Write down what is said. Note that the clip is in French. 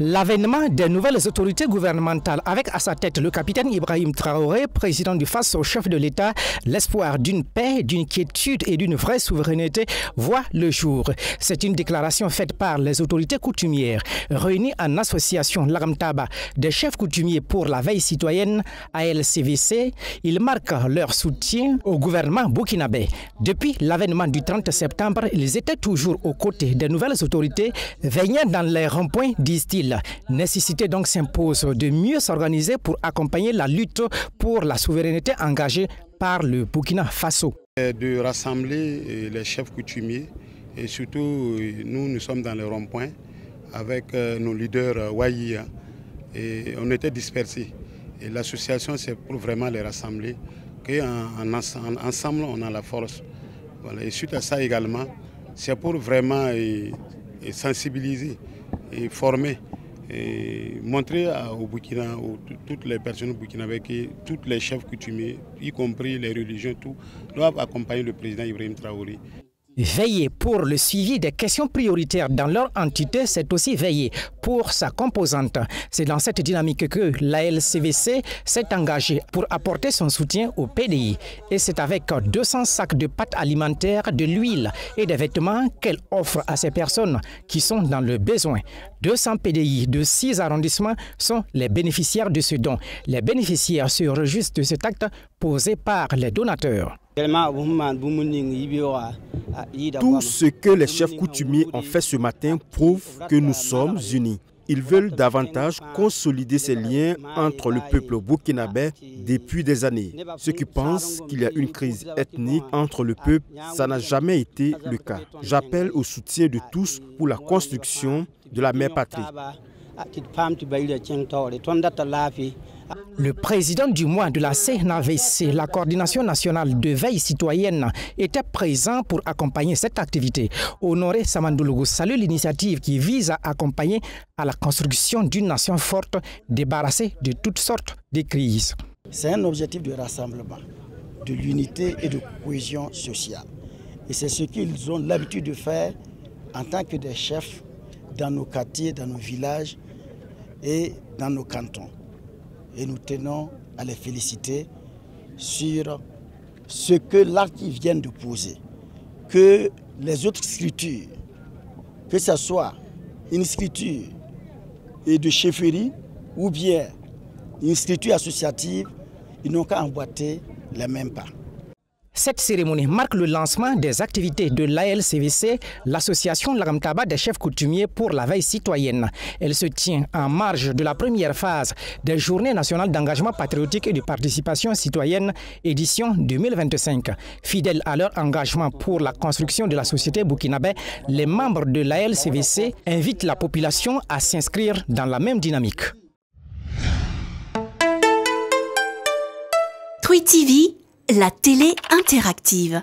L'avènement des nouvelles autorités gouvernementales avec à sa tête le capitaine Ibrahim Traoré, président du face au chef de l'État, l'espoir d'une paix, d'une quiétude et d'une vraie souveraineté voit le jour. C'est une déclaration faite par les autorités coutumières réunies en association Laramtaba des chefs coutumiers pour la veille citoyenne ALCVC. Ils marquent leur soutien au gouvernement burkinabé. Depuis l'avènement du 30 septembre, ils étaient toujours aux côtés des nouvelles autorités veillant dans les ronds-points, disent-ils. Nécessité donc s'impose de mieux s'organiser pour accompagner la lutte pour la souveraineté engagée par le Burkina Faso. De rassembler les chefs coutumiers et surtout nous sommes dans les ronds-points avec nos leaders Waïa et on était dispersés. Et l'association c'est pour vraiment les rassembler, qu'ensemble on a la force. Voilà. Et suite à ça également, c'est pour vraiment sensibiliser et former et montrer au Burkina, toutes les personnes burkinabées, que tous les chefs coutumiers, y compris les religions, tout, doivent accompagner le président Ibrahim Traoré. Veiller pour le suivi des questions prioritaires dans leur entité, c'est aussi veiller pour sa composante. C'est dans cette dynamique que l'ALCVC s'est engagée pour apporter son soutien au PDI. Et c'est avec 200 sacs de pâtes alimentaires, de l'huile et des vêtements qu'elle offre à ces personnes qui sont dans le besoin. 200 PDI de 6 arrondissements sont les bénéficiaires de ce don. Les bénéficiaires se réjouissent de cet acte posé par les donateurs. Tout ce que les chefs coutumiers ont fait ce matin prouve que nous sommes unis. Ils veulent davantage consolider ces liens entre le peuple burkinabé depuis des années. Ceux qui pensent qu'il y a une crise ethnique entre le peuple, ça n'a jamais été le cas. J'appelle au soutien de tous pour la construction de la mère patrie. Le président du mois de la CNAVC, la coordination nationale de veille citoyenne, était présent pour accompagner cette activité. Honoré Samandoulougou salue l'initiative qui vise à accompagner à la construction d'une nation forte, débarrassée de toutes sortes de crises. C'est un objectif de rassemblement, de l'unité et de cohésion sociale. Et c'est ce qu'ils ont l'habitude de faire en tant que des chefs dans nos quartiers, dans nos villages et dans nos cantons. Et nous tenons à les féliciter sur ce que l'acte qu'ils viennent de poser. Que les autres structures, que ce soit une structure de chefferie ou bien une structure associative, ils n'ont qu'à emboîter les mêmes pas. Cette cérémonie marque le lancement des activités de l'ALCVC, l'association Laramtaba des chefs coutumiers pour la veille citoyenne. Elle se tient en marge de la première phase des Journées nationales d'engagement patriotique et de participation citoyenne, édition 2025. Fidèles à leur engagement pour la construction de la société burkinabé, les membres de l'ALCVC invitent la population à s'inscrire dans la même dynamique. Twi TV, la télé interactive.